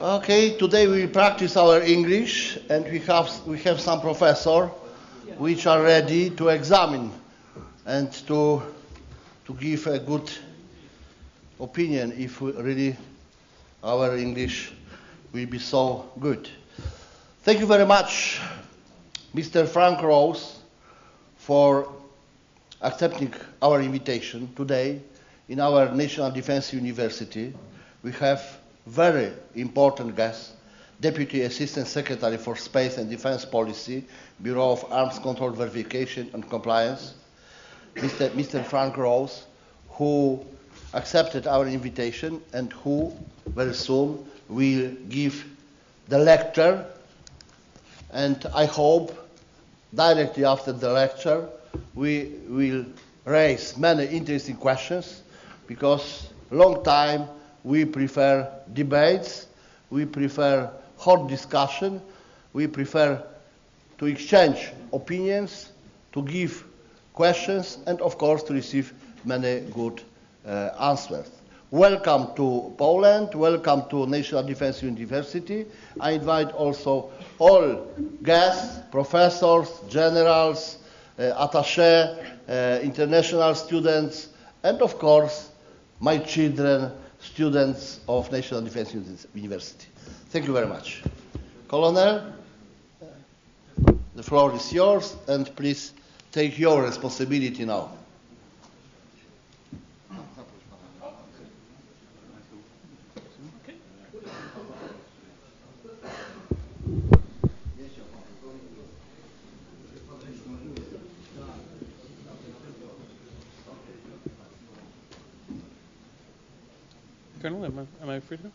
Okay, today we practice our English, and we have some professors which are ready to examine and to give a good opinion if really our English will be so good. Thank you very much, Mr. Frank Rose, for accepting our invitation today in our National Defense University. We have very important guest, Deputy Assistant Secretary for Space and Defense Policy, Bureau of Arms Control Verification and Compliance, Mr. Frank Rose, who accepted our invitation and who very soon will give the lecture. And I hope directly after the lecture we will raise many interesting questions, because long time we prefer debates, we prefer hot discussion, we prefer to exchange opinions, to give questions, and of course to receive many good answers. Welcome to Poland, welcome to National Defense University. I invite also all guests, professors, generals, attaché, international students, and of course my children, students of National Defense University. Thank you very much. Colonel, the floor is yours, and please take your responsibility now. Colonel, am I free to go?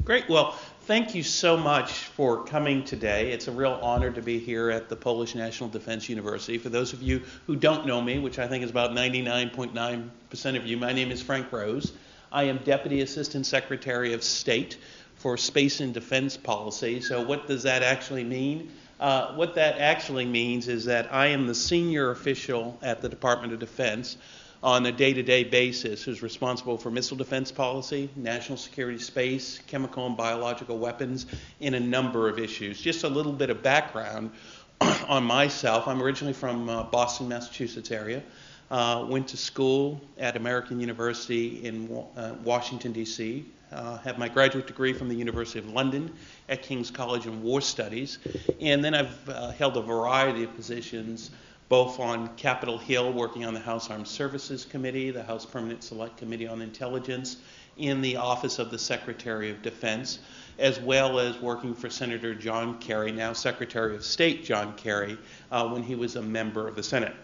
Great. Well, thank you so much for coming today. It's a real honor to be here at the Polish National Defense University. For those of you who don't know me, which I think is about 99.9% of you, my name is Frank Rose. I am Deputy Assistant Secretary of State for Space and Defense Policy. So what does that actually mean? What that actually means is that I am the senior official at the Department of Defense on a day-to-day basis who's responsible for missile defense policy, national security, space, chemical and biological weapons, in a number of issues. Just a little bit of background on myself. I'm originally from Boston, Massachusetts area. Went to school at American University in Washington, D.C. Have my graduate degree from the University of London at King's College in War Studies. And then I've held a variety of positions, both on Capitol Hill, working on the House Armed Services Committee, the House Permanent Select Committee on Intelligence, in the Office of the Secretary of Defense, as well as working for Senator John Kerry, now Secretary of State John Kerry, when he was a member of the Senate.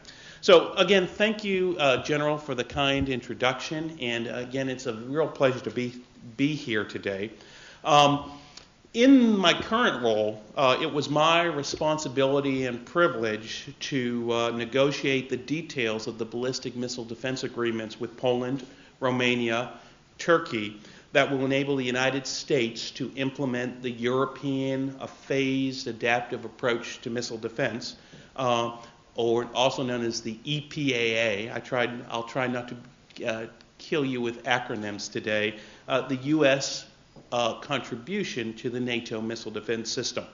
So again, thank you, General, for the kind introduction. And again, it's a real pleasure to be here today. In my current role, it was my responsibility and privilege to negotiate the details of the ballistic missile defense agreements with Poland, Romania, Turkey, that will enable the United States to implement the European phased adaptive approach to missile defense, or also known as the EPAA. I'll try not to kill you with acronyms today. The U.S. Contribution to the NATO missile defense system.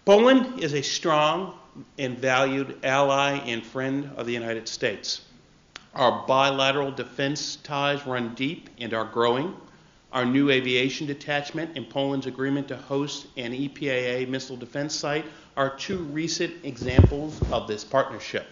Poland is a strong and valued ally and friend of the United States. Our bilateral defense ties run deep and are growing. Our new aviation detachment and Poland's agreement to host an EPAA missile defense site are two recent examples of this partnership.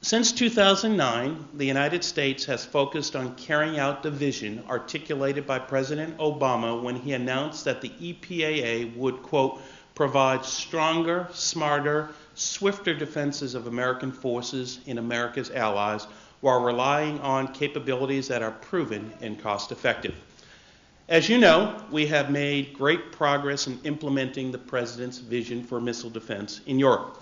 Since 2009, the United States has focused on carrying out the vision articulated by President Obama when he announced that the EPAA would, quote, provide stronger, smarter, swifter defenses of American forces in America's allies while relying on capabilities that are proven and cost-effective. As you know, we have made great progress in implementing the President's vision for missile defense in Europe.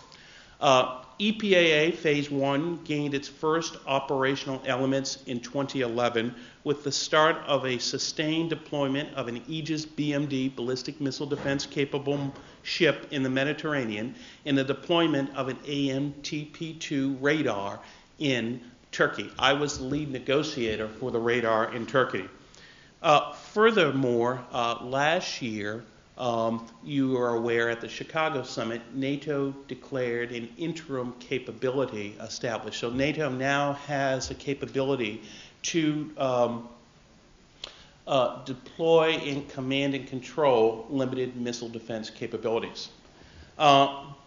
EPAA Phase 1 gained its first operational elements in 2011 with the start of a sustained deployment of an Aegis BMD ballistic missile defense capable ship in the Mediterranean and the deployment of an AMTP-2 radar in Turkey. I was the lead negotiator for the radar in Turkey. Furthermore, last year, you are aware at the Chicago summit, NATO declared an interim capability established. So NATO now has a capability to deploy and command and control limited missile defense capabilities.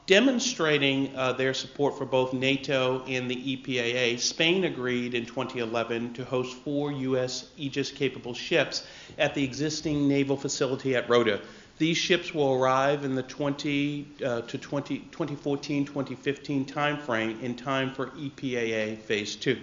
Demonstrating their support for both NATO and the EPAA, Spain agreed in 2011 to host 4 U.S. Aegis-capable ships at the existing naval facility at Rota. These ships will arrive in the 2014-2015 timeframe in time for EPAA Phase 2.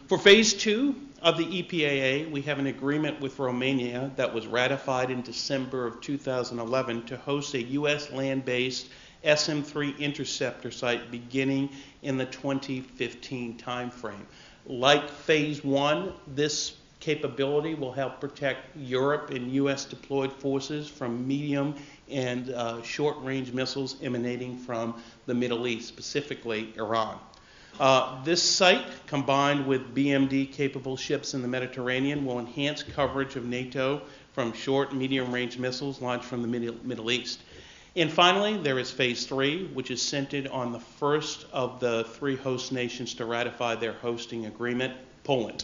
For Phase 2 of the EPAA, we have an agreement with Romania that was ratified in December of 2011 to host a U.S. land-based SM-3 interceptor site beginning in the 2015 timeframe. Like Phase 1, this capability will help protect Europe and U.S. deployed forces from medium and short-range missiles emanating from the Middle East, specifically Iran. This site, combined with BMD-capable ships in the Mediterranean, will enhance coverage of NATO from short and medium-range missiles launched from the Middle East. And finally, there is Phase 3, which is centered on the first of the 3 host nations to ratify their hosting agreement, Poland.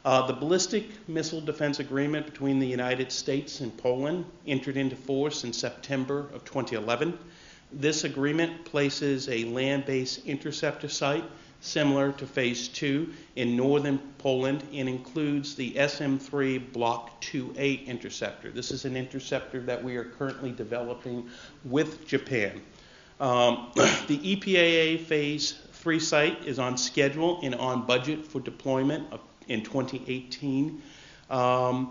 The Ballistic Missile Defense Agreement between the United States and Poland entered into force in September of 2011. This agreement places a land-based interceptor site similar to Phase 2 in northern Poland and includes the SM-3 Block 2A interceptor. This is an interceptor that we are currently developing with Japan. The EPAA Phase 3 site is on schedule and on budget for deployment in 2018. The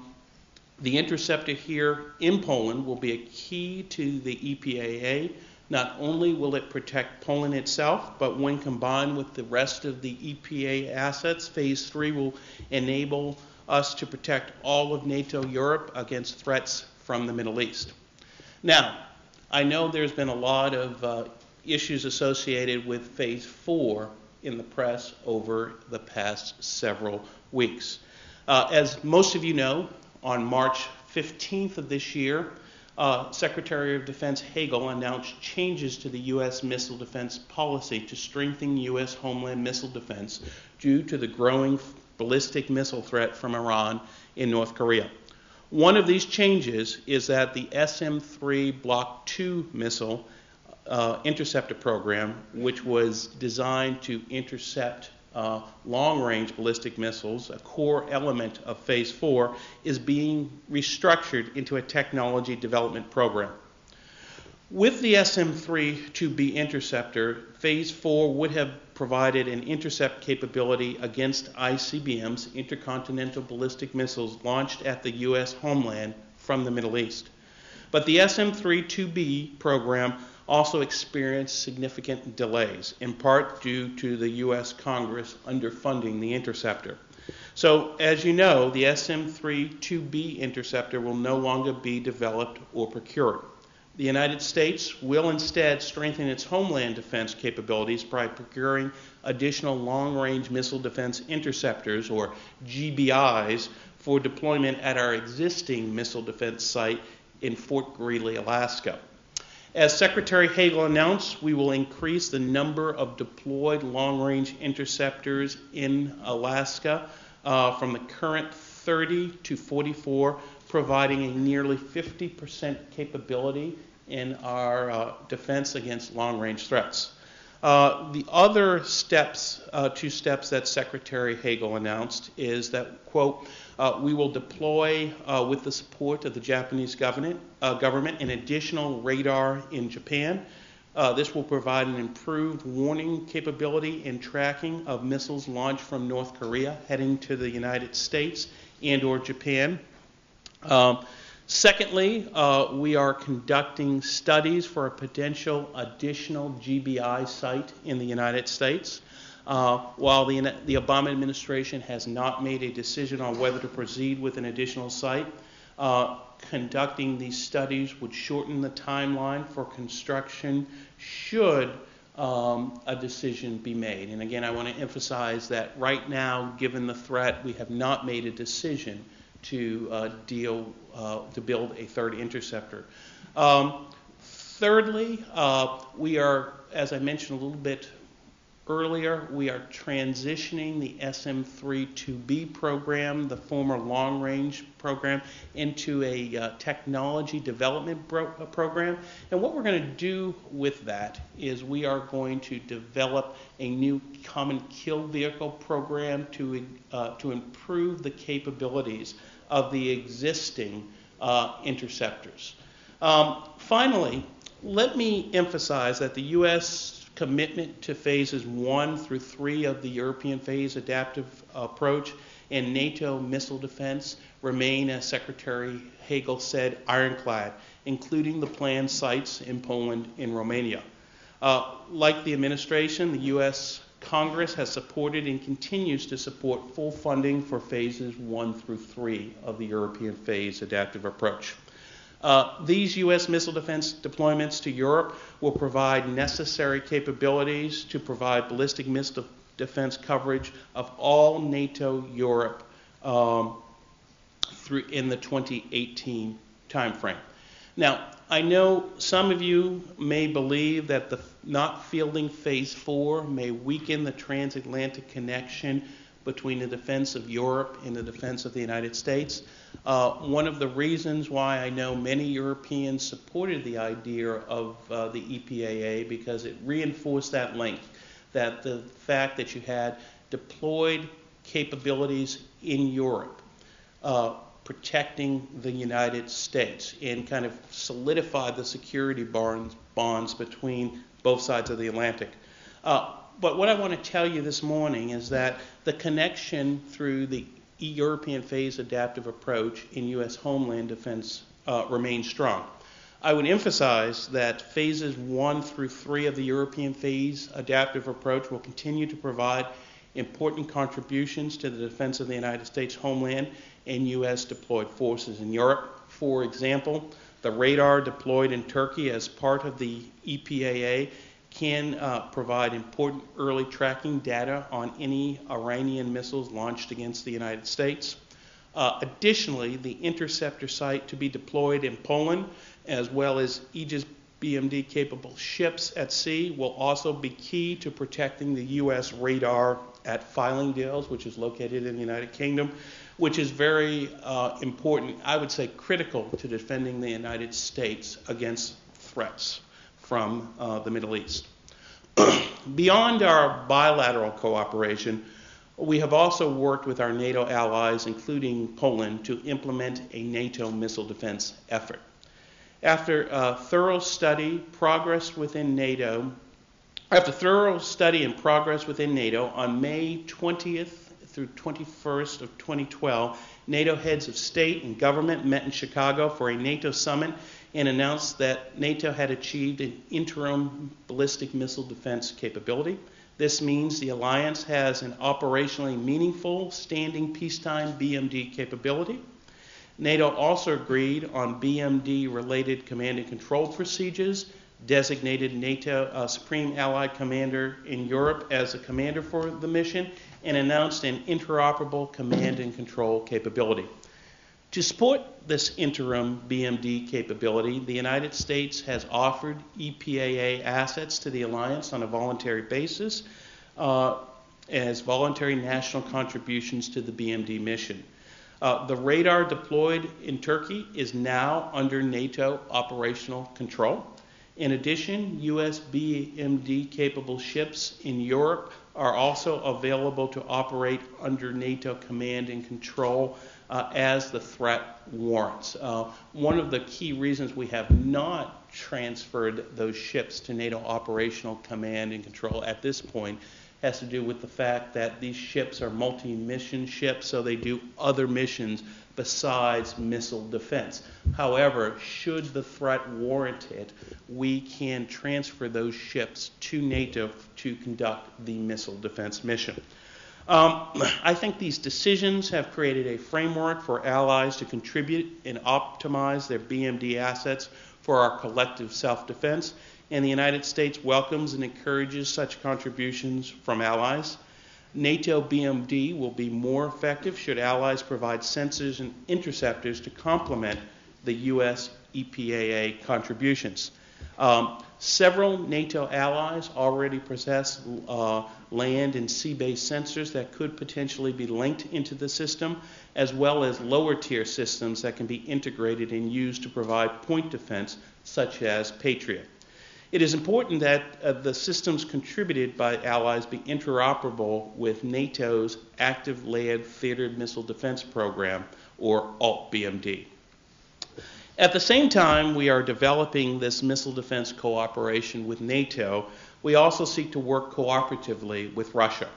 interceptor here in Poland will be a key to the EPAA. Not only will it protect Poland itself, but when combined with the rest of the EPA assets, Phase 3 will enable us to protect all of NATO Europe against threats from the Middle East. Now, I know there's been a lot of issues associated with Phase 4 in the press over the past several weeks. As most of you know, on March 15th of this year, Secretary of Defense Hagel announced changes to the U.S. missile defense policy to strengthen U.S. homeland missile defense due to the growing ballistic missile threat from Iran in North Korea. One of these changes is that the SM-3 Block 2 missile interceptor program, which was designed to intercept long-range ballistic missiles, a core element of Phase 4, is being restructured into a technology development program. With the SM-3 2B interceptor, Phase 4 would have provided an intercept capability against ICBMs, intercontinental ballistic missiles launched at the U.S. homeland from the Middle East. But the SM-3 2B program also experienced significant delays, in part due to the U.S. Congress underfunding the interceptor. So, as you know, the SM-3 2B interceptor will no longer be developed or procured. The United States will instead strengthen its homeland defense capabilities by procuring additional long-range missile defense interceptors, or GBIs, for deployment at our existing missile defense site in Fort Greely, Alaska. As Secretary Hagel announced, we will increase the number of deployed long-range interceptors in Alaska from the current 30 to 44, providing a nearly 50% capability in our defense against long-range threats. The other steps, 2 steps that Secretary Hagel announced is that, quote, we will deploy with the support of the Japanese government an additional radar in Japan. This will provide an improved warning capability and tracking of missiles launched from North Korea heading to the United States and or Japan. Secondly, we are conducting studies for a potential additional GBI site in the United States. While the Obama administration has not made a decision on whether to proceed with an additional site, conducting these studies would shorten the timeline for construction should a decision be made. And again, I want to emphasize that right now, given the threat, we have not made a decision to build a third interceptor. Thirdly, we are, as I mentioned a little bit earlier, we are transitioning the SM-32B program, the former long-range program, into a technology development program. And what we're going to do with that is we are going to develop a new common kill vehicle program to improve the capabilities of the existing interceptors. Finally, let me emphasize that the U.S. commitment to phases 1 through 3 of the European phase adaptive approach and NATO missile defense remain, as Secretary Hagel said, ironclad, including the planned sites in Poland and Romania. Like the administration, the U.S. Congress has supported and continues to support full funding for phases 1 through 3 of the European phase adaptive approach. These U.S. missile defense deployments to Europe will provide necessary capabilities to provide ballistic missile defense coverage of all NATO Europe in the 2018 timeframe. Now, I know some of you may believe that not fielding Phase 4 may weaken the transatlantic connection between the defense of Europe and the defense of the United States. One of the reasons why I know many Europeans supported the idea of the EPAA, because it reinforced that link, that the fact that you had deployed capabilities in Europe protecting the United States and kind of solidified the security bonds between both sides of the Atlantic. But what I want to tell you this morning is that the connection through the European phase adaptive approach in U.S. homeland defense remains strong. I would emphasize that phases 1 through 3 of the European phase adaptive approach will continue to provide important contributions to the defense of the United States homeland and U.S. deployed forces in Europe. For example, the radar deployed in Turkey as part of the EPAA can provide important early tracking data on any Iranian missiles launched against the United States. Additionally, the interceptor site to be deployed in Poland, as well as Aegis BMD-capable ships at sea, will also be key to protecting the U.S. radar at Fylingdales, which is located in the United Kingdom, which is very important, I would say critical to defending the United States against threats from the Middle East. Beyond our bilateral cooperation, we have also worked with our NATO allies, including Poland, to implement a NATO missile defense effort. After thorough study and progress within NATO, on May 20th through 21st of 2012, NATO heads of state and government met in Chicago for a NATO summit and announced that NATO had achieved an interim ballistic missile defense capability. This means the alliance has an operationally meaningful standing peacetime BMD capability. NATO also agreed on BMD-related command and control procedures, designated NATO Supreme Allied Commander in Europe as a commander for the mission, and announced an interoperable command and control capability. To support this interim BMD capability, the United States has offered EPAA assets to the alliance on a voluntary basis as voluntary national contributions to the BMD mission. The radar deployed in Turkey is now under NATO operational control. In addition, U.S. BMD-capable ships in Europe are also available to operate under NATO command and control as the threat warrants. One of the key reasons we have not transferred those ships to NATO operational command and control at this point has to do with the fact that these ships are multi-mission ships, so they do other missions besides missile defense. However, should the threat warrant it, we can transfer those ships to NATO to conduct the missile defense mission. I think these decisions have created a framework for allies to contribute and optimize their BMD assets for our collective self-defense, and the United States welcomes and encourages such contributions from allies. NATO BMD will be more effective should allies provide sensors and interceptors to complement the U.S. EPAA contributions. Several NATO allies already possess land and sea-based sensors that could potentially be linked into the system, as well as lower-tier systems that can be integrated and used to provide point defense, such as Patriot. It is important that the systems contributed by allies be interoperable with NATO's Active Land Theater Missile Defense Program, or ALT-BMD. At the same time we are developing this missile defense cooperation with NATO, we also seek to work cooperatively with Russia.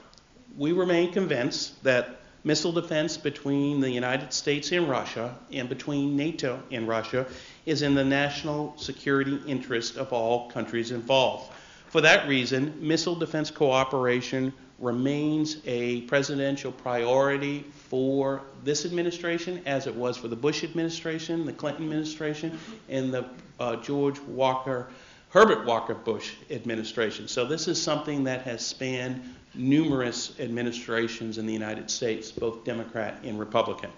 We remain convinced that missile defense between the United States and Russia, and between NATO and Russia, is in the national security interest of all countries involved. For that reason, missile defense cooperation remains a presidential priority for this administration, as it was for the Bush administration, the Clinton administration, and the Herbert Walker Bush administration. So this is something that has spanned numerous administrations in the United States, both Democrat and Republican.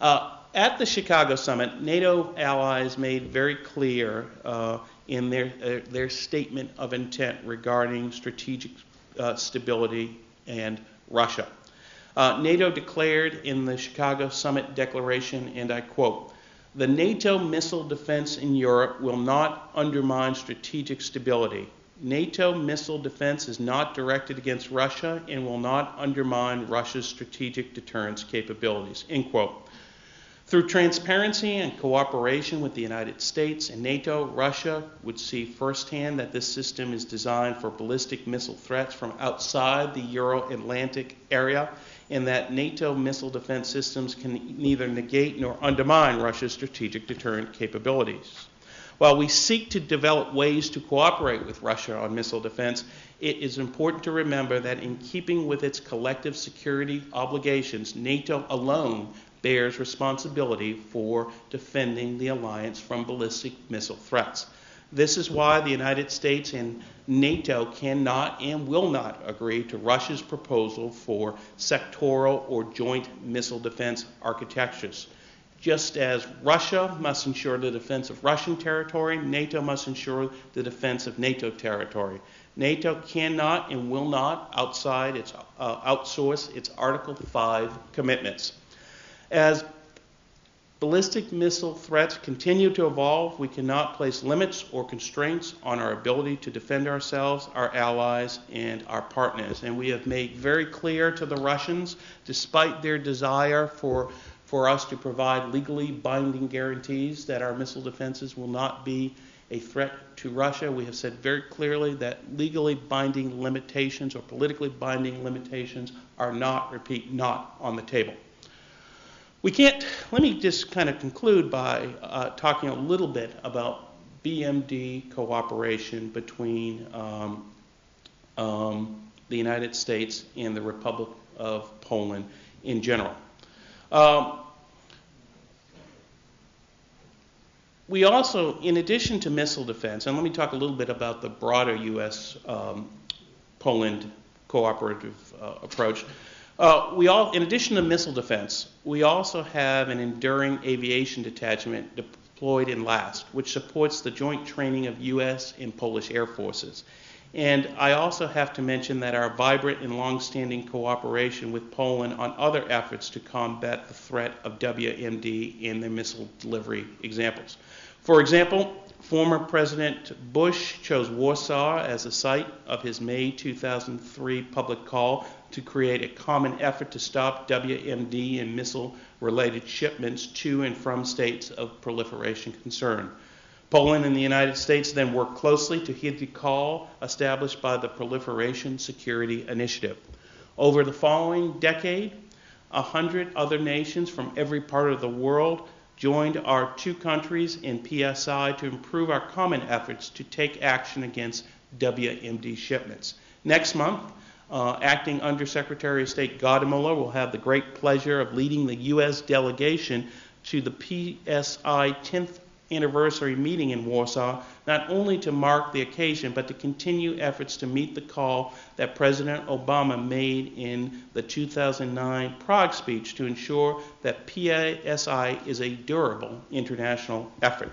At the Chicago summit, NATO allies made very clear in their statement of intent regarding strategic stability and Russia. NATO declared in the Chicago summit declaration, and I quote, "The NATO missile defense in Europe will not undermine strategic stability. NATO missile defense is not directed against Russia and will not undermine Russia's strategic deterrence capabilities," end quote. Through transparency and cooperation with the United States and NATO, Russia would see firsthand that this system is designed for ballistic missile threats from outside the Euro-Atlantic area, and that NATO missile defense systems can neither negate nor undermine Russia's strategic deterrent capabilities. While we seek to develop ways to cooperate with Russia on missile defense, it is important to remember that in keeping with its collective security obligations, NATO alone bears responsibility for defending the alliance from ballistic missile threats. This is why the United States and NATO cannot and will not agree to Russia's proposal for sectoral or joint missile defense architectures. Just as Russia must ensure the defense of Russian territory, NATO must ensure the defense of NATO territory. NATO cannot and will not outsource its Article 5 commitments. As ballistic missile threats continue to evolve, we cannot place limits or constraints on our ability to defend ourselves, our allies, and our partners. And we have made very clear to the Russians, despite their desire for us to provide legally binding guarantees that our missile defenses will not be a threat to Russia, we have said very clearly that legally binding limitations or politically binding limitations are not on the table. Let me just kind of conclude by talking a little bit about BMD cooperation between the United States and the Republic of Poland in general. We also, in addition to missile defense, and let me talk a little bit about the broader U.S.-Poland cooperative approach. In addition to missile defense, we also have an enduring aviation detachment deployed in Last, which supports the joint training of U.S. and Polish air forces. And I also have to mention that our vibrant and long-standing cooperation with Poland on other efforts to combat the threat of WMD and their missile delivery examples. For example, former President Bush chose Warsaw as the site of his May 2003 public call to create a common effort to stop WMD and missile-related shipments to and from states of proliferation concern. Poland and the United States then worked closely to heed the call established by the Proliferation Security Initiative. Over the following decade, 100 other nations from every part of the world joined our two countries in PSI to improve our common efforts to take action against WMD shipments. Next month, Acting Undersecretary of State Gaudemuller will have the great pleasure of leading the U.S. delegation to the PSI 10th anniversary meeting in Warsaw, not only to mark the occasion, but to continue efforts to meet the call that President Obama made in the 2009 Prague speech to ensure that PASI is a durable international effort.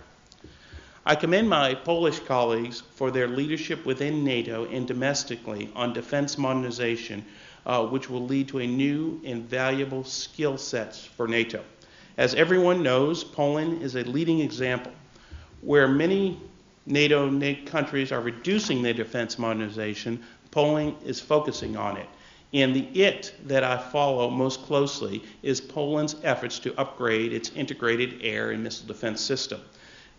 I commend my Polish colleagues for their leadership within NATO and domestically on defense modernization, which will lead to a new and valuable skill sets for NATO. As everyone knows, Poland is a leading example where many NATO countries are reducing their defense modernization. Poland is focusing on it. And the it that I follow most closely is Poland's efforts to upgrade its integrated air and missile defense system.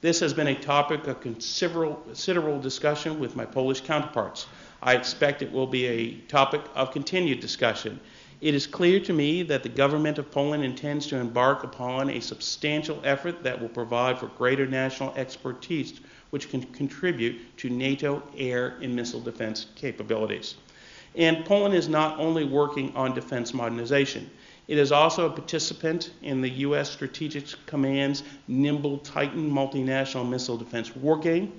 This has been a topic of considerable discussion with my Polish counterparts. I expect it will be a topic of continued discussion. It is clear to me that the government of Poland intends to embark upon a substantial effort that will provide for greater national expertise, which can contribute to NATO air and missile defense capabilities. And Poland is not only working on defense modernization, it is also a participant in the U.S. Strategic Command's Nimble Titan multinational missile defense wargame.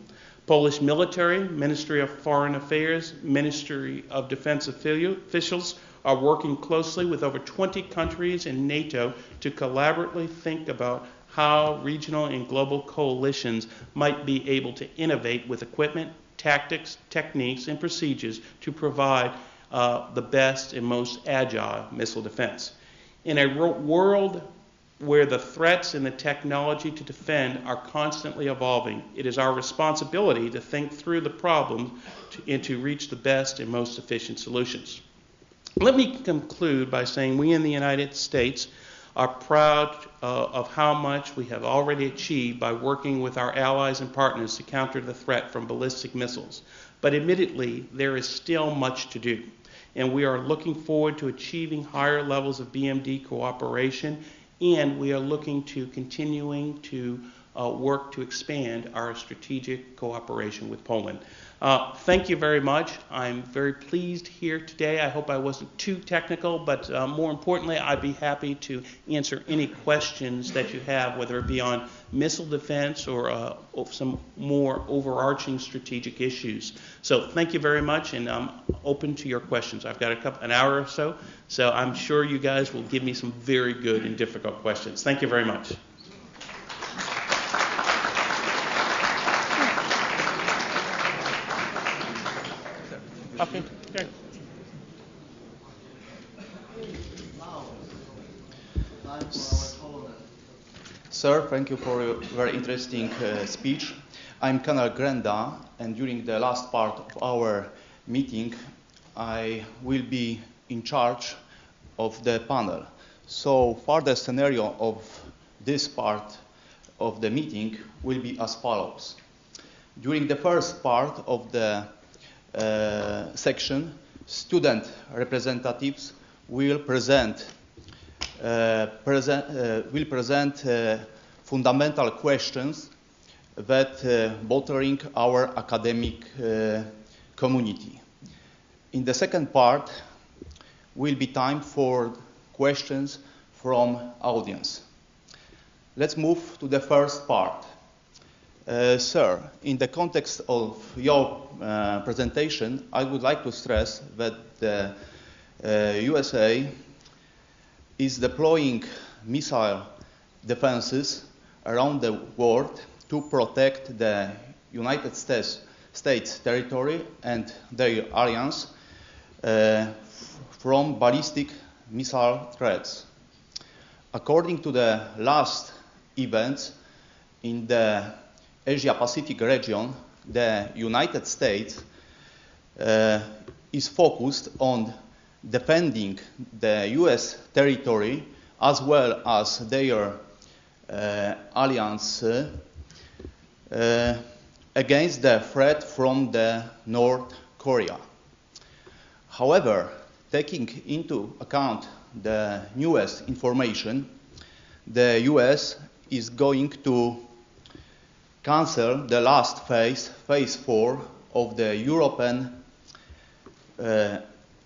Polish military, Ministry of Foreign Affairs, Ministry of Defense officials are working closely with over 20 countries in NATO to collaboratively think about how regional and global coalitions might be able to innovate with equipment, tactics, techniques, and procedures to provide the best and most agile missile defense. In a world where the threats and the technology to defend are constantly evolving, it is our responsibility to think through the problems and to reach the best and most efficient solutions. Let me conclude by saying we in the United States are proud of how much we have already achieved by working with our allies and partners to counter the threat from ballistic missiles. But admittedly, there is still much to do, and we are looking forward to achieving higher levels of BMD cooperation, and we are looking to continuing to work to expand our strategic cooperation with Poland. Thank you very much. I'm very pleased here today. I hope I wasn't too technical, but more importantly, I'd be happy to answer any questions that you have, whether it be on missile defense or some more overarching strategic issues. So thank you very much, and I'm open to your questions. I've got an hour or so I'm sure you guys will give me some very good and difficult questions. Thank you very much. Okay. Sir, thank you for your very interesting speech. I'm Colonel Grenda, and during the last part of our meeting, I will be in charge of the panel. So far, the scenario of this part of the meeting will be as follows. During the first part of the section, student representatives will present fundamental questions that bothering our academic community. In the second part will be time for questions from audience. Let's move to the first part. Sir, in the context of your presentation, I would like to stress that the USA is deploying missile defenses around the world to protect the United States territory and their alliance from ballistic missile threats. According to the last events in the Asia-Pacific region, the United States is focused on defending the US territory as well as their alliance against the threat from the North Korea. However, taking into account the newest information, the US is going to cancel the last phase 4 of the European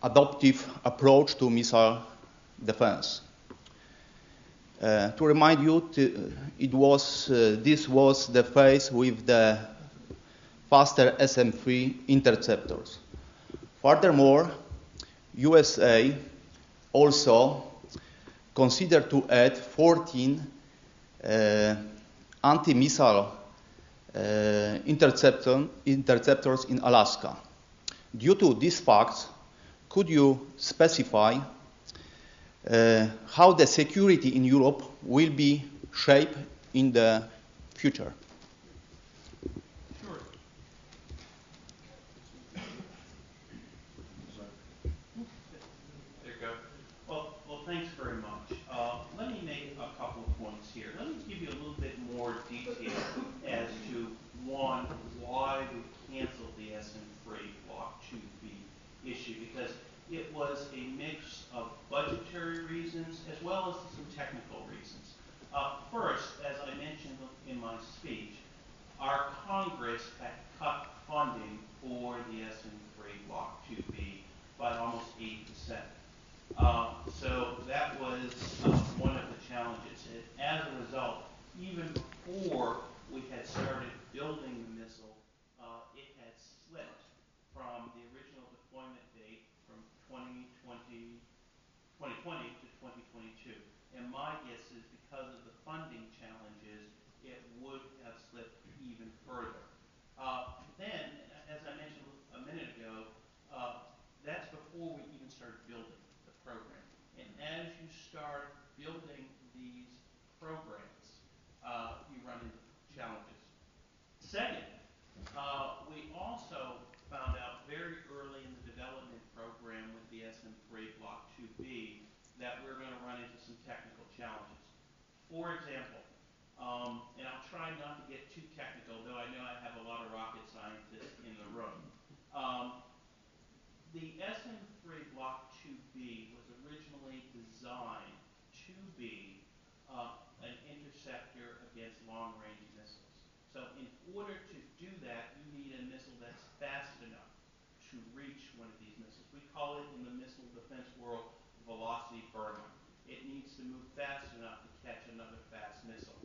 adoptive approach to missile defense. To remind you, this was the phase with the faster SM-3 interceptors. Furthermore, USA also considered to add 14 anti-missile interceptors in Alaska. Due to these facts, could you specify how the security in Europe will be shaped in the future? Sure. There you go. Well, thanks very much. Let me make a couple of points here. Let me give you a little bit more detail as to, one, why we canceled the SM-3 Block 2B issue, because it was a mix of budgetary reasons as well as some technical reasons. First, as I mentioned in my speech, our Congress had cut funding for the SM-3 Block 2B by almost 80%. So that was one of the challenges. As a result, even before we had started building the missile, it had slipped from the original deployment date from 2020 to 2022. And my guess is because of the funding challenges, it would have slipped even further. Then, as I mentioned a minute ago, that's before we even started building the program. And as you start building these programs, you run into challenges. Second, we also found out very early in the development program with the SM-3 Block 2B that we're going to run into some technical challenges. For example, and I'll try not to get too technical, though I know I have a lot of rocket scientists in the room. The SM-3 Block 2B was originally designed to be an interceptor against long-range missiles. So in order to do that, you need a missile that's fast enough to reach one of these missiles. We call it in the missile defense world velocity burner. It needs to move fast enough to catch another fast missile.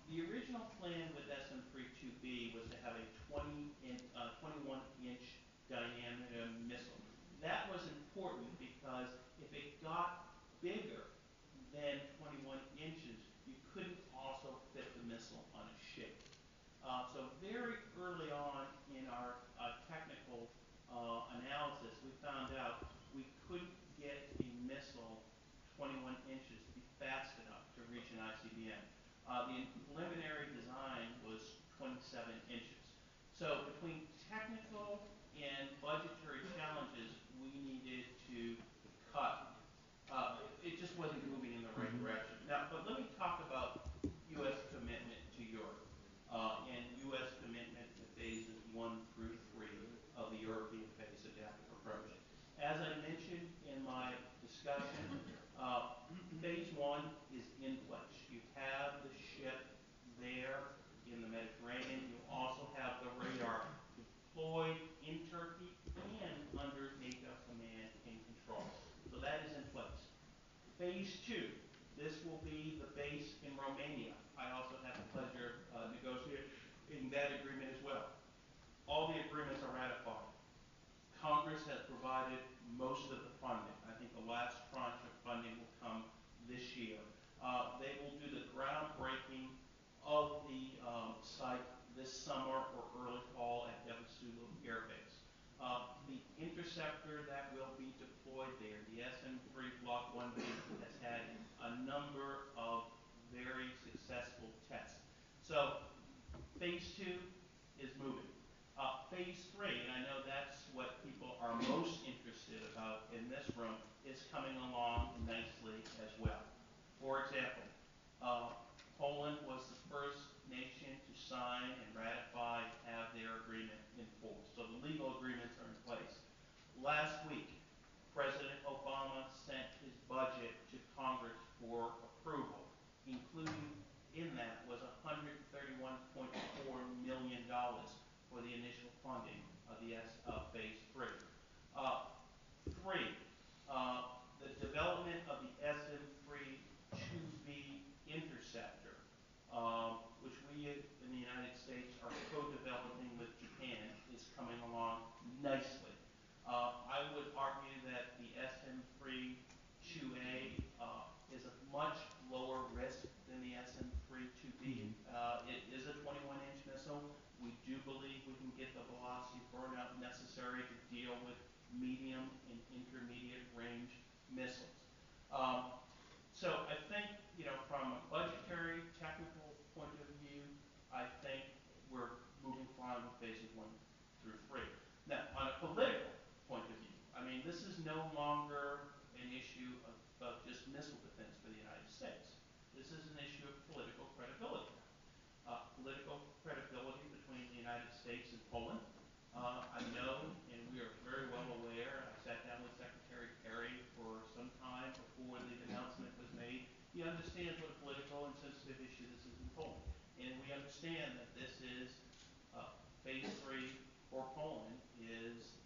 The original plan with SM-3-2B was to have a 21-inch diameter missile. That was important because if it got bigger than 21 inches, you couldn't also fit the missile on a ship. So very early on in our technical analysis, we found out we couldn't get a missile 21 inches to be fast enough to reach an ICBM. The preliminary design was 27 inches. So between technical and budgetary challenges, we needed to cut. It just wasn't moving in the right direction. Now, but let me talk about U.S. commitment to Europe and U.S. commitment to phases 1 through 3 of the European phase adaptive approach. As I mentioned in my discussion, phase 1 is in place. You have the ship there in the Mediterranean. You also have the radar deployed in Turkey and under NATO command and control. So that is in place. Phase 2, this will be the base in Romania. I also had the pleasure of negotiating that agreement as well. All the agreements are ratified. Congress has provided most of the funding. I think the last tranche of funding will come this year. They will do the groundbreaking of the site this summer or early fall at Devasulu Air Base. The interceptor that will be deployed there, the SM-3 Block 1B, has had a number of very successful tests. So phase 2 is moving. Phase 3, and I know that's what people are most interested about in this room, is coming along nicely as well. For example, Poland was the first nation to sign and ratify, have their agreement in force. So the legal agreements are in place. Last week, President Obama sent his budget to Congress for approval, including in that was $131.4 million for the initial funding of the phase 3. The development of the SM-3-2B and the United States are co-developing with Japan is coming along nicely. I would argue that the SM-3-2A is a much lower risk than the SM-3-2B. It is a 21-inch missile. We do believe we can get the velocity burnout necessary to deal with medium and intermediate range missiles. So I think, from a budgetary, technical point of view, I think we're moving fine with phases 1 through 3. Now, on a political point of view, this is no longer an issue of just missile defense for the United States. This is an issue of political credibility. Political credibility between the United States and Poland. I know, and we are very well aware, I sat down with Secretary Kerry for some time before the announcement was made. He understands what a political and sensitive issue this is in Poland. And we understand that this is phase 3 for Poland is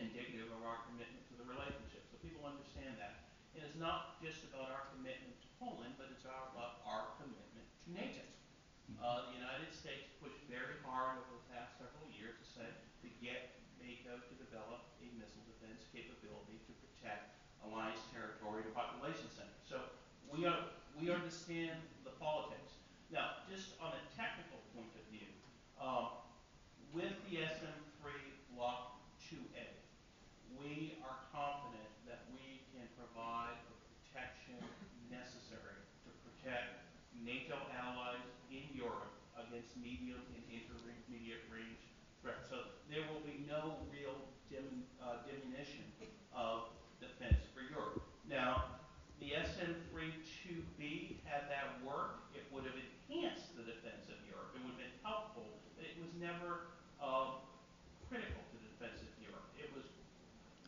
indicative of our commitment to the relationship. So people understand that. And it's not just about our commitment to Poland, but it's about our commitment to NATO. The United States pushed very hard over the past several years to get NATO to develop a missile defense capability to protect alliance territory and population centers. So we understand the politics. Now, just on a technical point of view, with the SM-3 Block 2A, we are confident that we can provide the protection necessary to protect NATO allies in Europe against medium and intermediate range threats. So there will be no real diminution of defense for Europe. Now, the SM-3-2B, had that worked, it would have enhanced the defense of Europe. It would have been helpful, but it was never critical to the defense of Europe. It was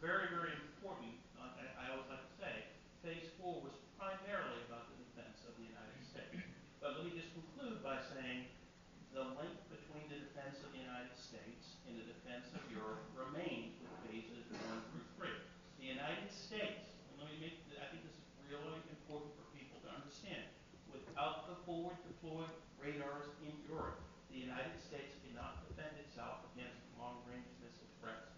very, very important. I always like to say, phase 4 was primarily about the defense of the United States. But let me just conclude by saying the link between the defense of the United States and the defense of Europe remains with phases 1 through 3. The United States, and I think this is really important for people to understand, without the forward deployed radars in Europe, the United States cannot defend itself against long-range missile threats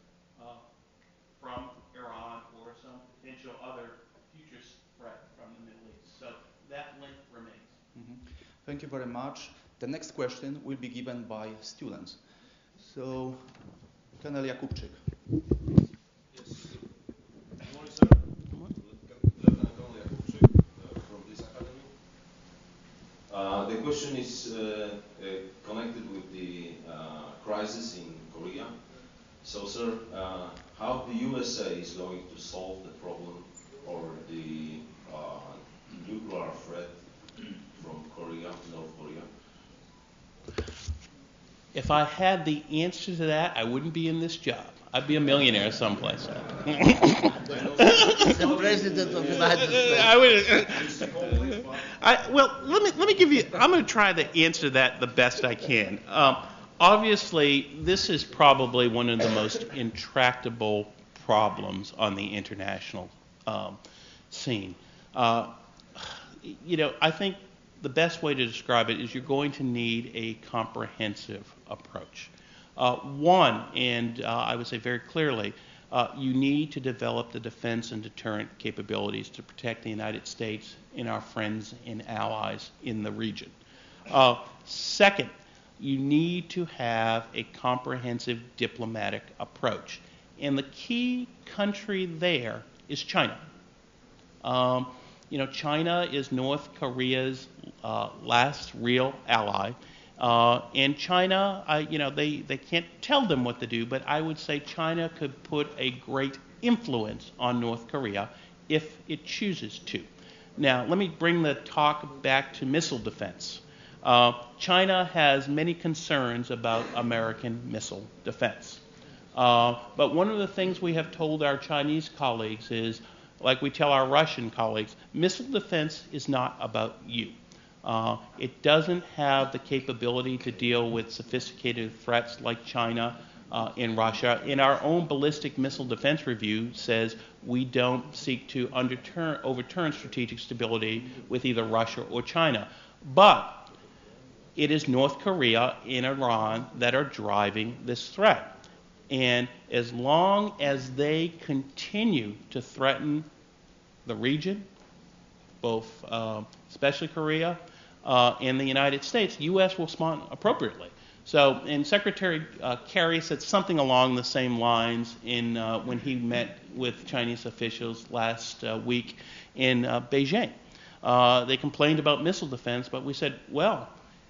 from Iran or some potential other future threat from the Middle East. So that link remains. Thank you very much. The next question will be given by students. So, Colonel Jakubczyk. Yes. Good morning, sir. Lieutenant Colonel Jakubczyk from this academy. The question is connected with the crisis in Korea. So, sir, how the USA is going to solve the problem or the nuclear threat from Korea, North Korea? If I had the answer to that, I wouldn't be in this job. I'd be a millionaire someplace. The President of the United States. Let me give you. I'm going to try to answer that the best I can. Obviously, this is probably one of the most intractable problems on the international scene. I think the best way to describe it is you're going to need a comprehensive approach. One, and I would say very clearly, you need to develop the defense and deterrent capabilities to protect the United States and our friends and allies in the region. Second, you need to have a comprehensive diplomatic approach. And the key country there is China. China is North Korea's last real ally. And China, they can't tell them what to do, but I would say China could put a great influence on North Korea if it chooses to. Now, let me bring the talk back to missile defense. China has many concerns about American missile defense. But one of the things we have told our Chinese colleagues is, like we tell our Russian colleagues, missile defense is not about you. It doesn't have the capability to deal with sophisticated threats like China and Russia. And our own ballistic missile defense review says we don't seek to overturn strategic stability with either Russia or China. But it is North Korea and Iran that are driving this threat. And as long as they continue to threaten the region, both especially Korea and the United States, the U.S. will respond appropriately. So, and Secretary Kerry said something along the same lines in when he met with Chinese officials last week in Beijing. They complained about missile defense, but we said, well,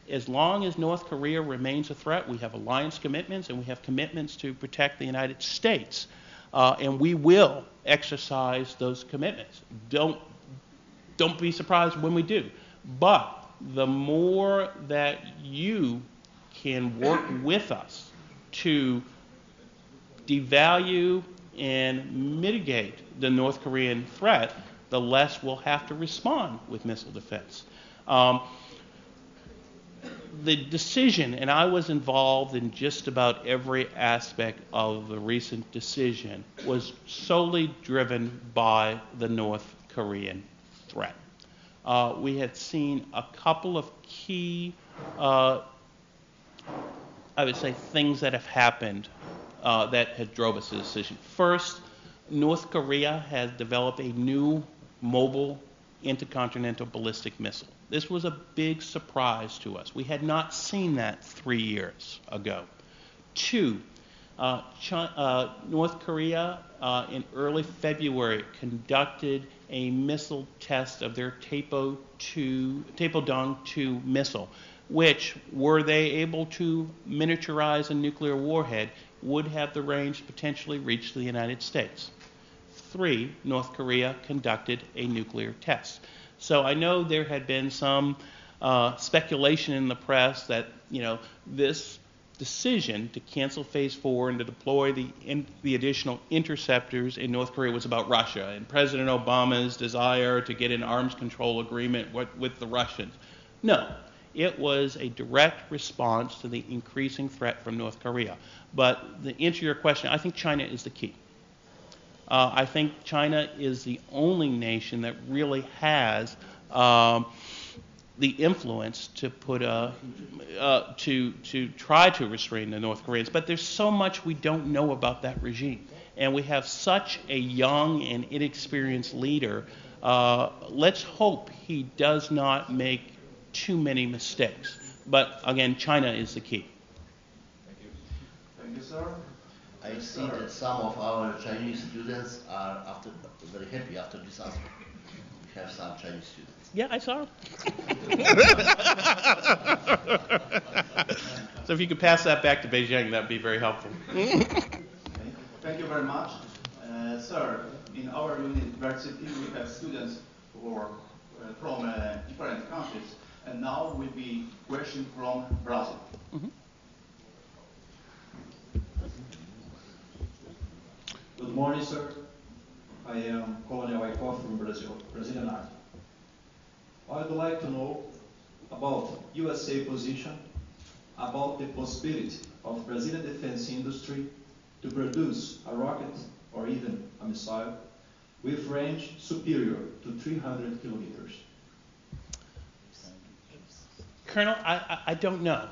as long as North Korea remains a threat, we have alliance commitments and we have commitments to protect the United States, and we will exercise those commitments. Don't be surprised when we do. But the more that you can work with us to devalue and mitigate the North Korean threat, the less we'll have to respond with missile defense. The decision, and I was involved in just about every aspect of the recent decision, was solely driven by the North Korean threat. We had seen a couple of key, I would say, things that have happened that had drove us to the decision. First, North Korea has developed a new mobile intercontinental ballistic missile. This was a big surprise to us. We had not seen that 3 years ago. Two, North Korea in early February conducted a missile test of their Taepodong-2 missile, which, were they able to miniaturize a nuclear warhead, would have the range to potentially reach the United States. Three, North Korea conducted a nuclear test. So I know there had been some speculation in the press that, this decision to cancel Phase 4 and to deploy the additional interceptors in North Korea was about Russia and President Obama's desire to get an arms control agreement with the Russians. No, it was a direct response to the increasing threat from North Korea. But to answer your question, I think China is the key. I think China is the only nation that really has the influence to put to try to restrain the North Koreans. But there's so much we don't know about that regime, and we have such a young and inexperienced leader. Let's hope he does not make too many mistakes. But again, China is the key. Thank you. Thank you, sir. I see that some of our Chinese students are very happy after this answer. We have some Chinese students. Yeah, I saw. So if you could pass that back to Beijing, that would be very helpful. Thank you very much. Sir, in our university we have students who are from different countries, and now will be question from Brazil. Mm-hmm. Good morning, sir. I am Colonel Aiko from Brazil, Brazilian Army. I'd like to know about USA position about the possibility of Brazilian defense industry to produce a rocket or even a missile with range superior to 300 kilometers. Colonel, I don't know.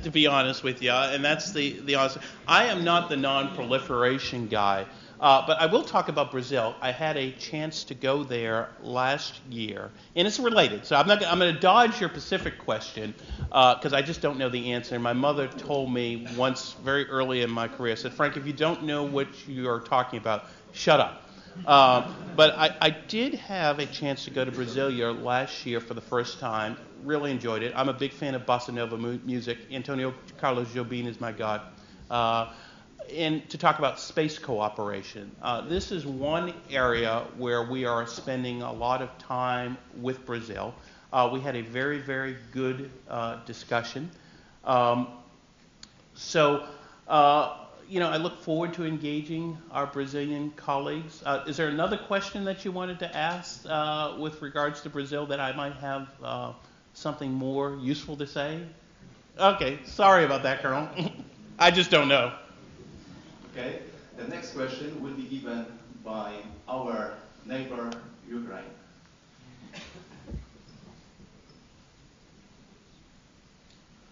To be honest with you, and that's the honest. I am not the non-proliferation guy, but I will talk about Brazil. I had a chance to go there last year, and it's related. So I'm going to dodge your Pacific question because I just don't know the answer. My mother told me once, very early in my career, said, "Frank, if you don't know what you are talking about, shut up." But I did have a chance to go to Brasilia last year for the first time. Really enjoyed it. I'm a big fan of bossa nova music. Antonio Carlos Jobim is my god. And to talk about space cooperation. This is one area where we are spending a lot of time with Brazil. We had a very, very good discussion. I look forward to engaging our Brazilian colleagues. Is there another question that you wanted to ask with regards to Brazil that I might have something more useful to say? Okay, sorry about that, Colonel. I just don't know. Okay, the next question will be given by our neighbor, Ukraine.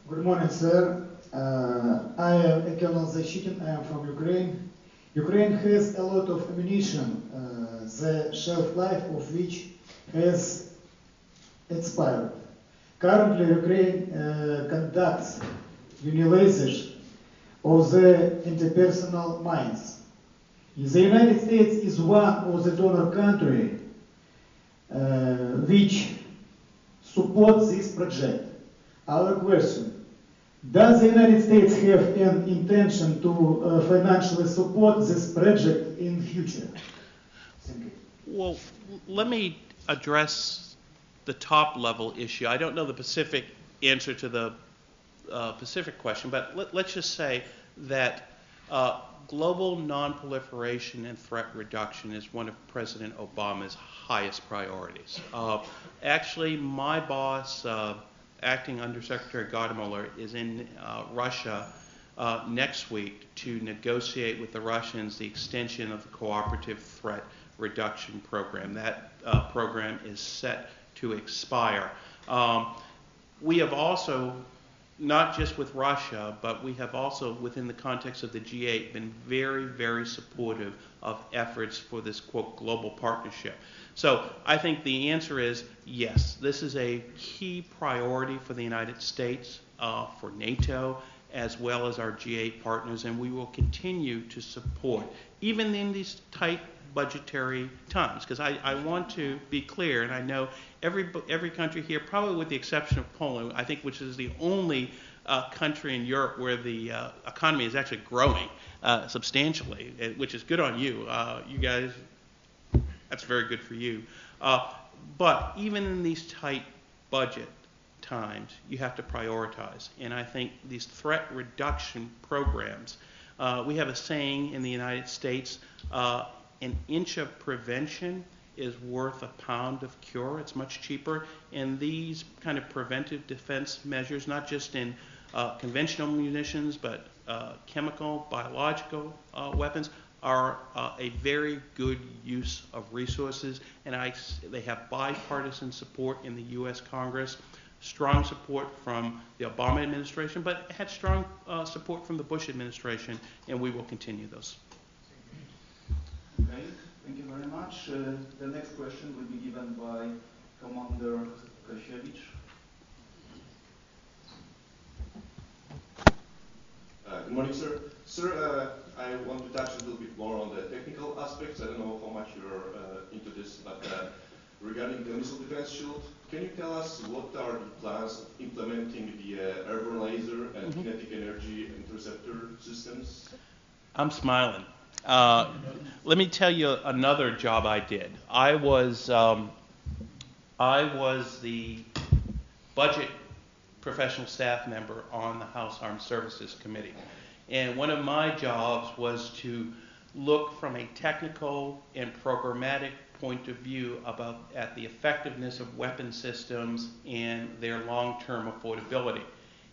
Good morning, sir. I am Colonel Zashitin. I am from Ukraine. Ukraine has a lot of ammunition, the shelf life of which has expired. Currently, Ukraine conducts unilasers of the interpersonal mines. The United States is one of the donor countries which supports this project. Our question: does the United States have an intention to financially support this project in future? Thank you. Well, let me address the top level issue. I don't know the specific answer to the Pacific question, but let's just say that global nonproliferation and threat reduction is one of President Obama's highest priorities. Actually, my boss, Acting Undersecretary Gaudemuller, is in Russia next week to negotiate with the Russians the extension of the Cooperative Threat Reduction Program. That program is set to expire. We have also, not just with Russia, but we have also, within the context of the G8, been very, very supportive of efforts for this, quote, global partnership. So I think the answer is yes, this is a key priority for the United States, for NATO, as well as our G8 partners, and we will continue to support, even in these tight budgetary times, because I want to be clear, and I know every country here, probably with the exception of Poland, I think, which is the only country in Europe where the economy is actually growing substantially, which is good on you. You guys, that's very good for you. But even in these tight budget times, you have to prioritize. And I think these threat reduction programs, we have a saying in the United States, an inch of prevention is worth a pound of cure. It's much cheaper. And these kind of preventive defense measures, not just in conventional munitions, but chemical, biological weapons, are a very good use of resources. And they have bipartisan support in the U.S. Congress, strong support from the Obama administration, but had strong support from the Bush administration, and we will continue those. Okay, thank you very much. The next question will be given by Commander Kasiewicz. Good morning, sir. Sir, I want to touch a little bit more on the technical aspects. I don't know how much you're into this, but regarding the missile defense shield, can you tell us what are the plans of implementing the airborne laser and kinetic energy interceptor systems? I'm smiling. Let me tell you another job I did. I was the budget professional staff member on the House Armed Services Committee. And one of my jobs was to look from a technical and programmatic point of view at the effectiveness of weapon systems and their long-term affordability.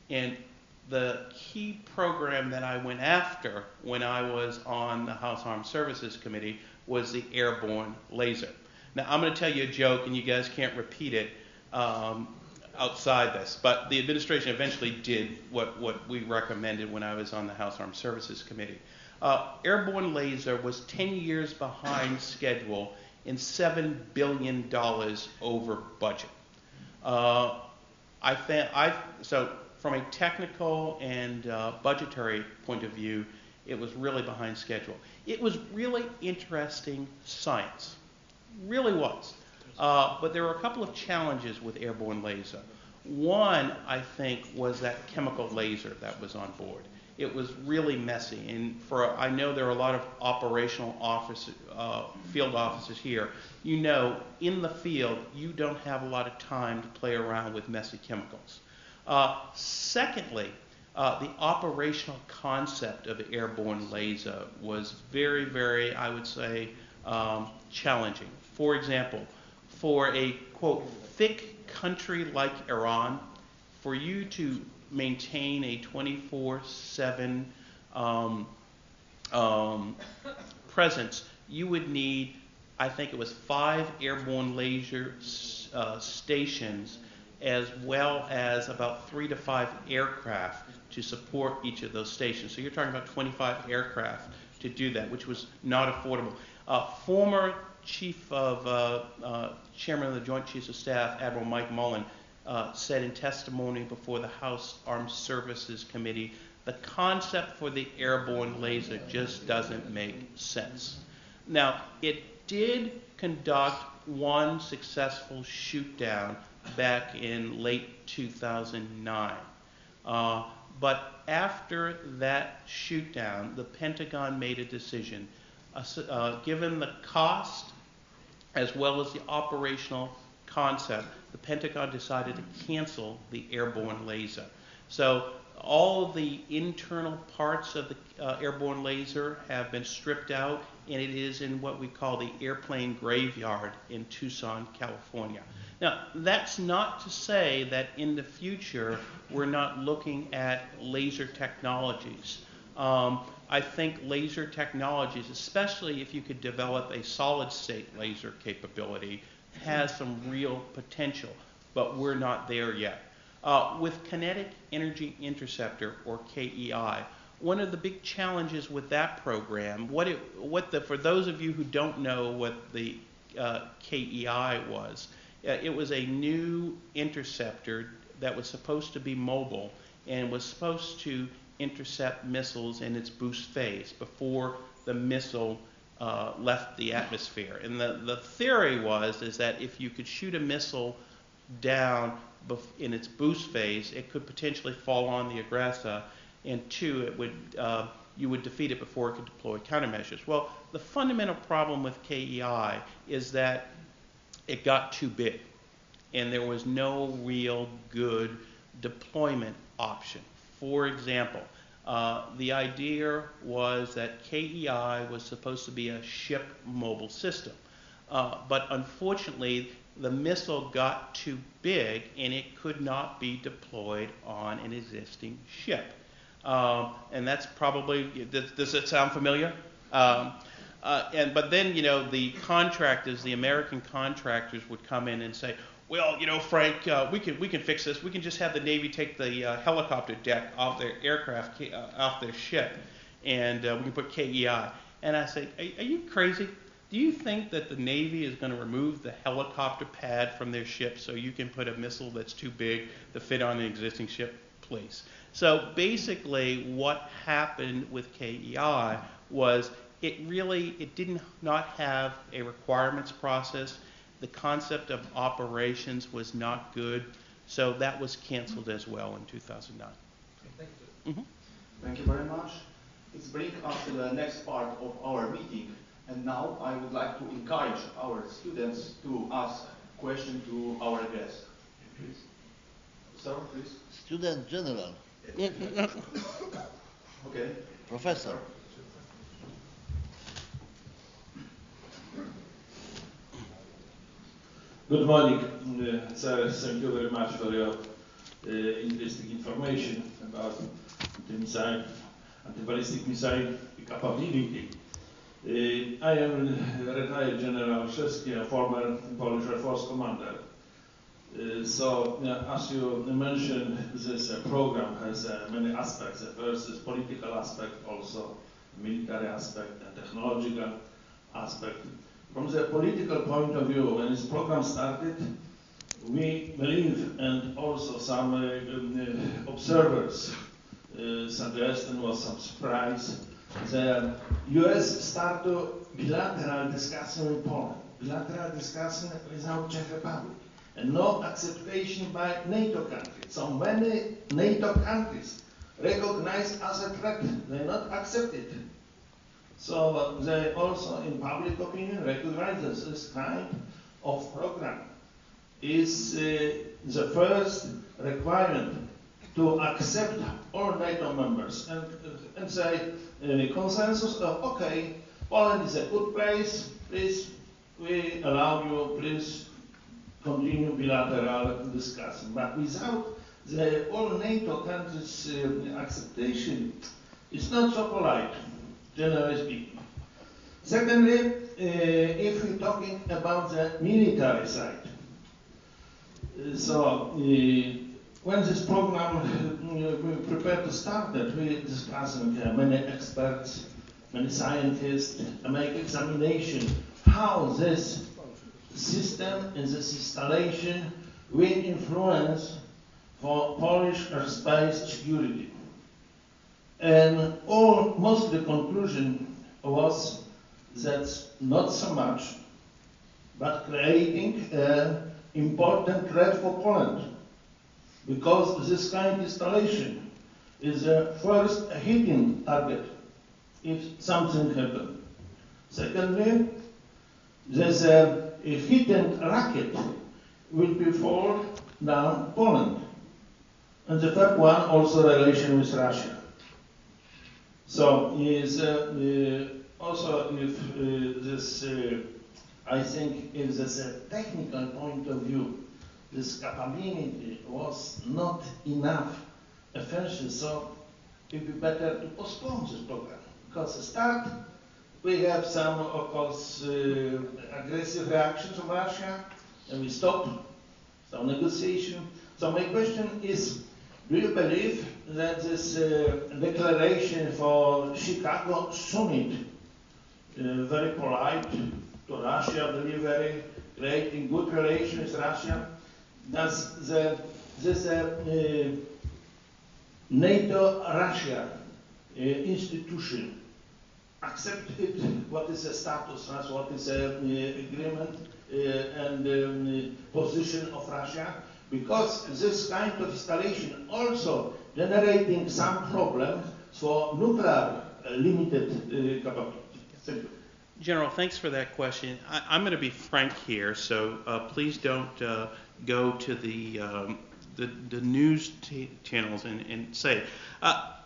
And the key program that I went after when I was on the House Armed Services Committee was the airborne laser. Now, I'm going to tell you a joke, and you guys can't repeat it outside this, but the administration eventually did what we recommended when I was on the House Armed Services Committee. Airborne laser was 10 years behind schedule and $7 billion over budget. So from a technical and budgetary point of view, it was really behind schedule. It was really interesting science, really was. But there were a couple of challenges with airborne laser. One, I think, was that chemical laser that was on board. It was really messy, and I know there are a lot of operational field officers here. You know, in the field, you don't have a lot of time to play around with messy chemicals. Secondly, the operational concept of airborne laser was very, very, I would say, challenging. For example, for a, quote, thick country like Iran, for you to maintain a 24/7 presence, you would need, I think it was 5 airborne laser stations as well as about 3 to 5 aircraft to support each of those stations. So you're talking about 25 aircraft to do that, which was not affordable. Former Chairman of the Joint Chiefs of Staff, Admiral Mike Mullen, said in testimony before the House Armed Services Committee, the concept for the airborne laser just doesn't make sense. Now, it did conduct one successful shoot down back in late 2009. But after that shoot down, the Pentagon made a decision. Given the cost as well as the operational concept, the Pentagon decided to cancel the airborne laser. So all of the internal parts of the airborne laser have been stripped out, and it is in what we call the airplane graveyard in Tucson, California. Now, that's not to say that in the future we're not looking at laser technologies. I think laser technologies, especially if you could develop a solid-state laser capability, has some real potential, but we're not there yet. With Kinetic Energy Interceptor, or KEI, one of the big challenges with that program, for those of you who don't know what the KEI was, it was a new interceptor that was supposed to be mobile and was supposed to intercept missiles in its boost phase before the missile left the atmosphere. And the theory is that if you could shoot a missile down in its boost phase, it could potentially fall on the aggressor, and two, you would defeat it before it could deploy countermeasures. Well, the fundamental problem with KEI is that it got too big, and there was no real good deployment option. For example, the idea was that KEI was supposed to be a ship mobile system, but unfortunately, the missile got too big and it could not be deployed on an existing ship. And that's probably, does it sound familiar? But then, the contractors, the American contractors would come in and say, well, Frank, we can fix this. We can just have the Navy take the helicopter deck off their aircraft, off their ship, and we can put KEI. And I say, are you crazy? Do you think that the Navy is going to remove the helicopter pad from their ship so you can put a missile that's too big to fit on an existing ship? Please. So basically what happened with KEI was it did not have a requirements process. The concept of operations was not good, so that was canceled as well in 2009. Thank you. Mm-hmm. Thank you very much. It's bringing us to the next part of our meeting. And now I would like to encourage our students to ask questions to our guest. Please. Sir, please. Student general. Okay. Professor. Good morning, sir. Thank you very much for your interesting information about the missile, anti-ballistic missile capability. I am retired General Olszewski, a former Polish Air Force commander. As you mentioned, this program has many aspects. The first is political aspect, also military aspect and technological aspect. From the political point of view, when this program started, we believe, and also some observers suggest, and was some surprise, the US started bilateral discussion with Poland, bilateral discussion without Czech Republic, and no acceptation by NATO countries. So many NATO countries recognized as a threat, they not accepted. So they also, in public opinion, recognize that this kind of program is the first requirement to accept all NATO members and say consensus of, okay, Poland is a good place, please, we allow you, please continue bilateral discussion. But without the all NATO countries' acceptation, it's not so polite, generally speaking. Secondly, if we're talking about the military side, When this program we prepared to start it, we discussing many experts, many scientists, make examination how this system and this installation will influence for Polish airspace security. And most of the conclusion was that not so much, but creating an important threat for Poland, because this kind of installation is a first hitting target if something happens. Secondly, there's a hidden rocket will be fall down Poland. And the third one, also relation with Russia. So is also if this, I think if there's a technical point of view, this capability was not enough efficient, so it would be better to postpone this program. Because at start, we have some, of course, aggressive reactions from Russia, and we stop some negotiation. So my question is, do you believe that this declaration for Chicago summit, very polite to Russia, very creating good relations with Russia, does this NATO-Russia institution accept it? What is the status? What is the agreement and position of Russia? Because this kind of installation also generating some problems for nuclear limited capability. Thank you. General, thanks for that question. I'm going to be frank here, so please don't go to the news channels and say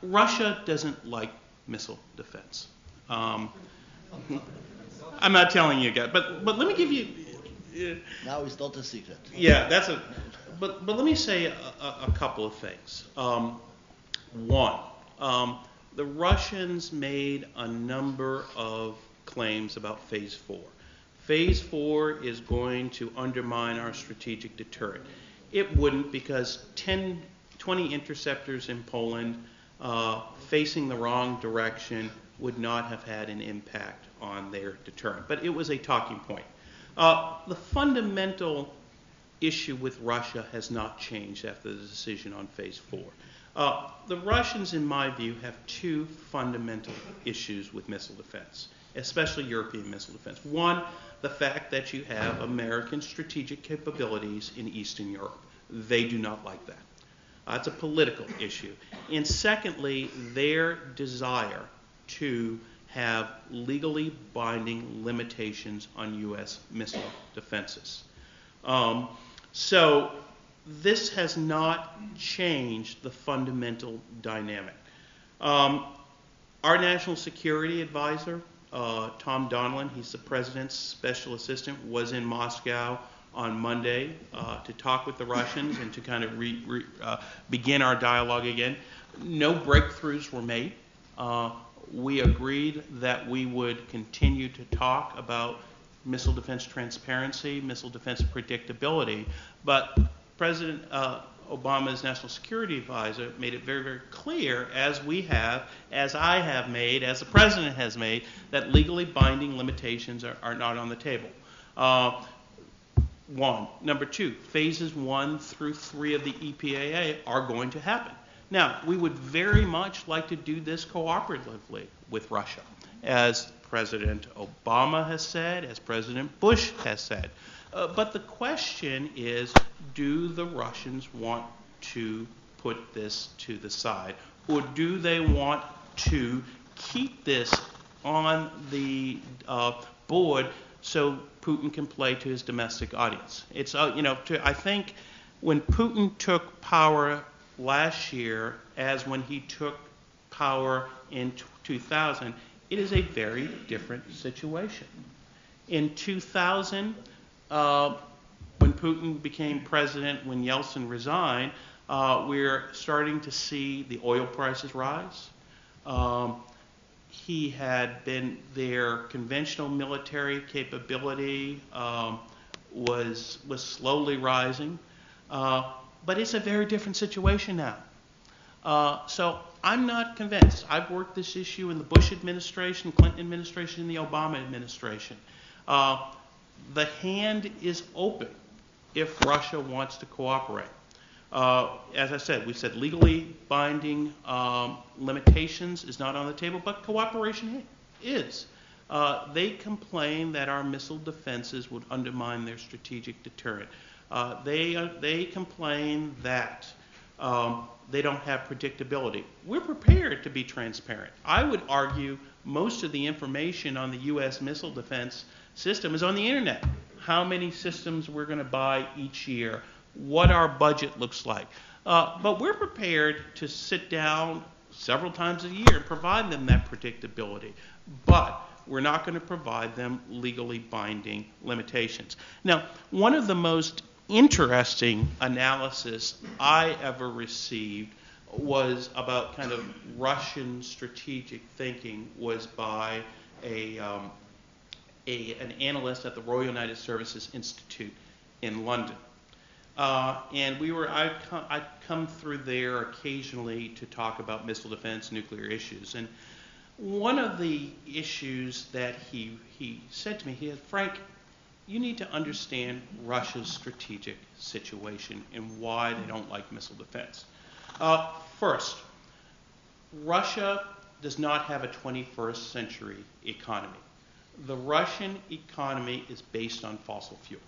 Russia doesn't like missile defense. I'm not telling you guys, but let me give you. Now it's not a secret. Yeah, that's a. But let me say a couple of things. One, the Russians made a number of claims about Phase 4. Phase 4 is going to undermine our strategic deterrent. It wouldn't, because 20 interceptors in Poland facing the wrong direction would not have had an impact on their deterrent. But it was a talking point. The fundamental issue with Russia has not changed after the decision on Phase 4. The Russians, in my view, have two fundamental issues with missile defense, especially European missile defense. One, the fact that you have American strategic capabilities in Eastern Europe. They do not like that. It's a political issue. And secondly, their desire to have legally binding limitations on U.S. missile defenses. So this has not changed the fundamental dynamic. Our national security advisor, Tom Donilon, he's the president's special assistant, was in Moscow on Monday to talk with the Russians and to kind of begin our dialogue again. No breakthroughs were made. We agreed that we would continue to talk about missile defense transparency, missile defense predictability, but President Obama's national security advisor made it very, very clear, as we have, as I have made, as the president has made, that legally binding limitations are not on the table. One. Number two, phases 1 through 3 of the EPAA are going to happen. Now, we would very much like to do this cooperatively with Russia, as President Obama has said, as President Bush has said. But the question is, do the Russians want to put this to the side? Or do they want to keep this on the board so Putin can play to his domestic audience? It's, I think when Putin took power last year, as when he took power in 2000, it is a very different situation. In 2000, when Putin became president, when Yeltsin resigned, we're starting to see the oil prices rise. He had been, their conventional military capability was slowly rising. But it's a very different situation now. So I'm not convinced. I've worked this issue in the Bush administration, Clinton administration, and the Obama administration. The hand is open if Russia wants to cooperate. As I said, we said legally binding limitations is not on the table, but cooperation is. They complain that our missile defenses would undermine their strategic deterrent. They complain that they don't have predictability. We're prepared to be transparent. I would argue most of the information on the U.S. missile defense system is on the internet. How many systems we're going to buy each year, what our budget looks like. But we're prepared to sit down several times a year and provide them that predictability. But we're not going to provide them legally binding limitations. Now, one of the most interesting analysis I ever received was about kind of Russian strategic thinking, was by an analyst at the Royal United Services Institute in London. And I'd come through there occasionally to talk about missile defense, nuclear issues. And one of the issues that he said to me, he said, Frank, you need to understand Russia's strategic situation and why they don't like missile defense. First, Russia does not have a 21st century economy. The Russian economy is based on fossil fuel.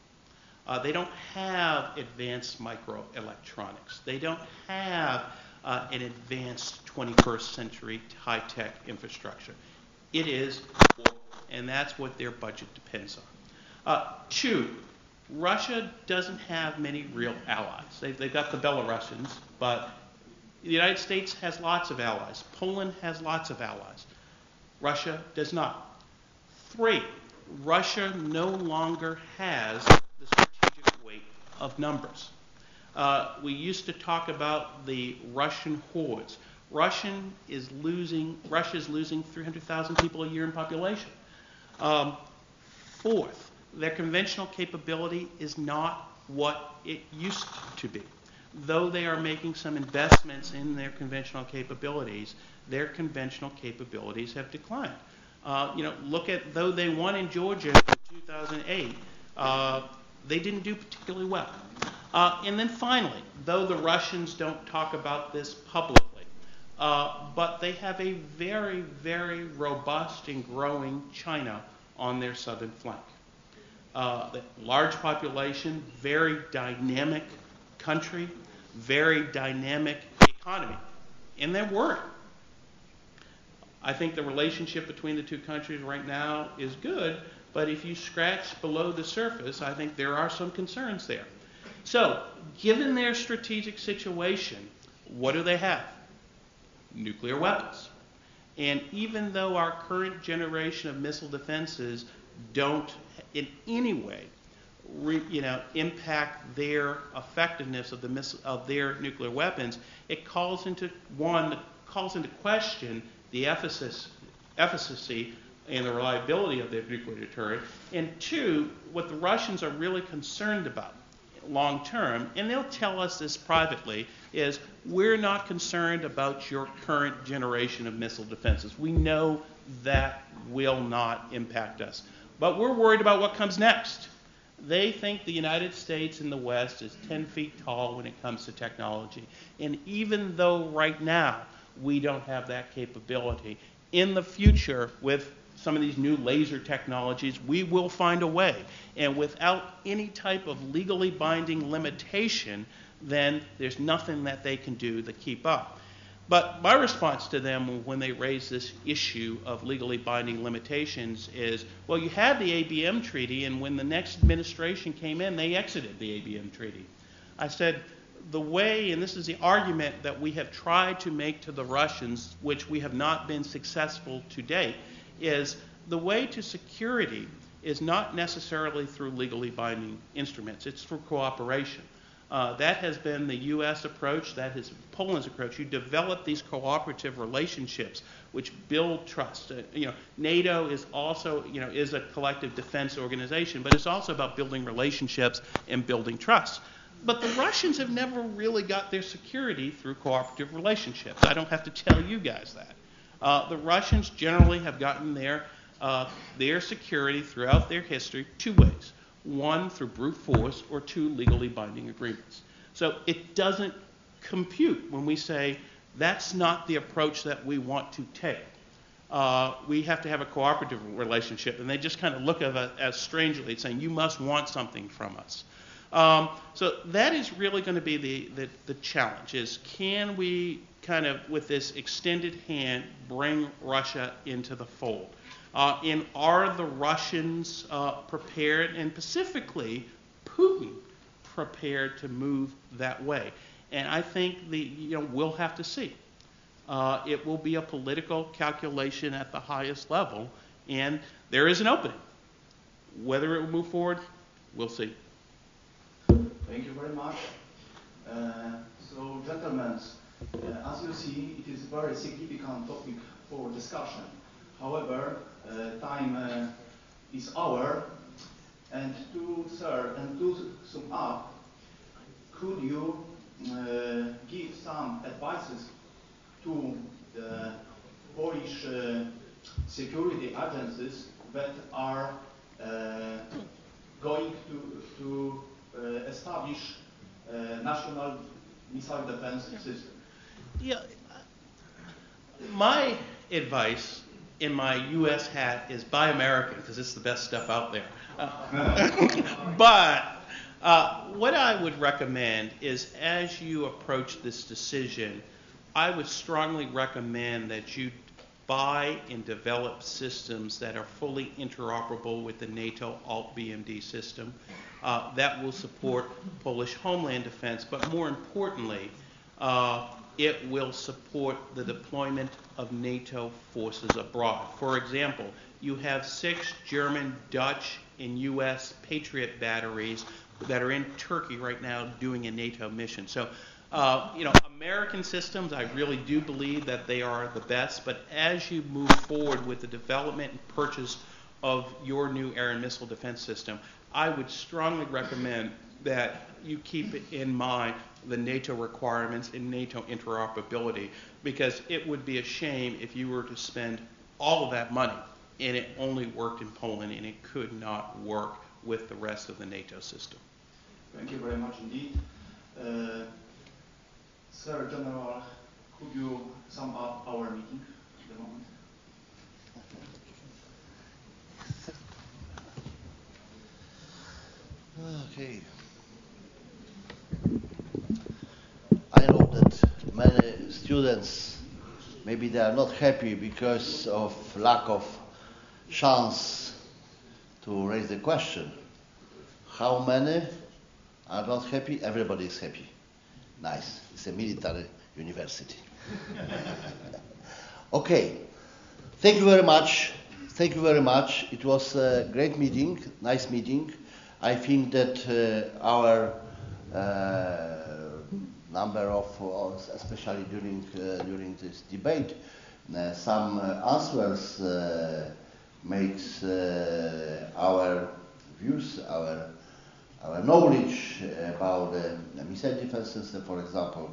They don't have advanced microelectronics. They don't have an advanced 21st century high-tech infrastructure. It is oil, and that's what their budget depends on. Two, Russia doesn't have many real allies. They've got the Belarusians, but the United States has lots of allies. Poland has lots of allies. Russia does not. Three, Russia no longer has the strategic weight of numbers. We used to talk about the Russian hordes. Russia is losing 300,000 people a year in population. Fourth, their conventional capability is not what it used to be. Though they are making some investments in their conventional capabilities, their conventional capabilities have declined. Look at, though they won in Georgia in 2008, they didn't do particularly well. And then finally, though the Russians don't talk about this publicly, but they have a very, very robust and growing China on their southern flank. Large population, very dynamic country, very dynamic economy. And they're worried. I think the relationship between the two countries right now is good, but if you scratch below the surface, I think there are some concerns there. So, given their strategic situation, what do they have? Nuclear weapons. And even though our current generation of missile defenses don't in any way impact their effectiveness of their nuclear weapons, it calls into question the efficacy and the reliability of their nuclear deterrent, and two, what the Russians are really concerned about long term, and they'll tell us this privately, is we're not concerned about your current generation of missile defenses. We know that will not impact us. But we're worried about what comes next. They think the United States and the West is 10 feet tall when it comes to technology. And even though right now we don't have that capability, in the future with some of these new laser technologies, we will find a way. And without any type of legally binding limitation, then there's nothing that they can do to keep up. But my response to them when they raise this issue of legally binding limitations is, well, you had the ABM treaty, and when the next administration came in, they exited the ABM treaty. I said, the way, and this is the argument that we have tried to make to the Russians, which we have not been successful to date, is the way to security is not necessarily through legally binding instruments. It's through cooperation. That has been the U.S. approach. That is Poland's approach. You develop these cooperative relationships which build trust. NATO is also, is a collective defense organization, but it's also about building relationships and building trust. But the Russians have never really got their security through cooperative relationships. I don't have to tell you guys that. The Russians generally have gotten their security throughout their history two ways. One, through brute force, or two, legally binding agreements. So it doesn't compute when we say that's not the approach that we want to take. We have to have a cooperative relationship, and they just kind of look at us as strangely, saying, you must want something from us. So that is really going to be the challenge, is can we kind of, with this extended hand, bring Russia into the fold? And are the Russians prepared, and specifically Putin, prepared to move that way? And I think we'll have to see. It will be a political calculation at the highest level, and there is an opening. Whether it will move forward, we'll see. Thank you very much. So, gentlemen, as you see, it is a very significant topic for discussion. However, time is our, and to sum up, could you give some advices to the Polish security agencies that are going to establish national missile defense system? Yeah, my advice in my U.S. hat is buy American, because it's the best stuff out there. But what I would recommend is, as you approach this decision, I would strongly recommend that you buy and develop systems that are fully interoperable with the NATO Alt-BMD system. That will support Polish homeland defense, but more importantly, it will support the deployment of NATO forces abroad. For example, you have 6 German, Dutch, and U.S. Patriot batteries that are in Turkey right now doing a NATO mission. So, American systems, I really do believe that they are the best, but as you move forward with the development and purchase of your new air and missile defense system, I would strongly recommend that you keep in mind the NATO requirements and NATO interoperability, because it would be a shame if you were to spend all of that money and it only worked in Poland and it could not work with the rest of the NATO system. Thank you very much indeed. Sir General, could you sum up our meeting at the moment? Okay. I know that many students, maybe they are not happy because of lack of chance to raise the question. How many are not happy? Everybody is happy. Nice. It's a military university. Okay. Thank you very much. Thank you very much. It was a great meeting, nice meeting. I think that our number of, especially during this debate, some answers makes our views, our knowledge about the missile defense system, for example,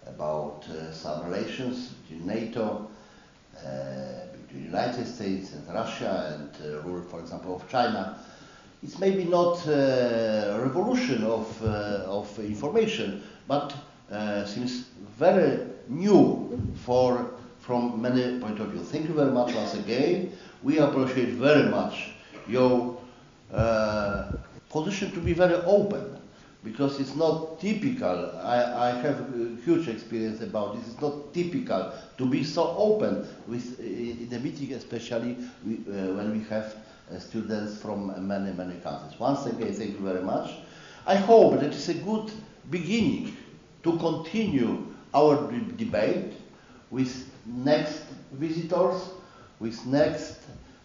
about some relations between NATO, between the United States and Russia, and rule, for example, of China. It's maybe not a revolution of information, but seems very new from many point of view. Thank you very much once again. We appreciate very much your position to be very open, because it's not typical. I have a huge experience about this. It's not typical to be so open in the meeting, especially when we have students from many countries. Once again, thank you very much. I hope that it's a good beginning to continue our debate with next visitors, with next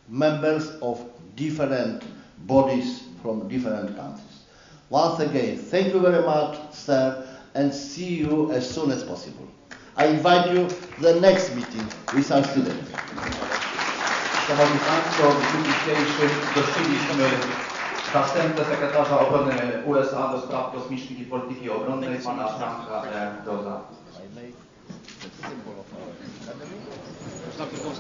members of different bodies from different countries. Once again, thank you very much, sir, and see you as soon as possible. I invite you to the next meeting with our students. Szanowni Państwo, w dniu dzisiejszym gościliśmy zastępcę sekretarza obrony USA do spraw kosmicznych i polityki obronnej, pana Franka A.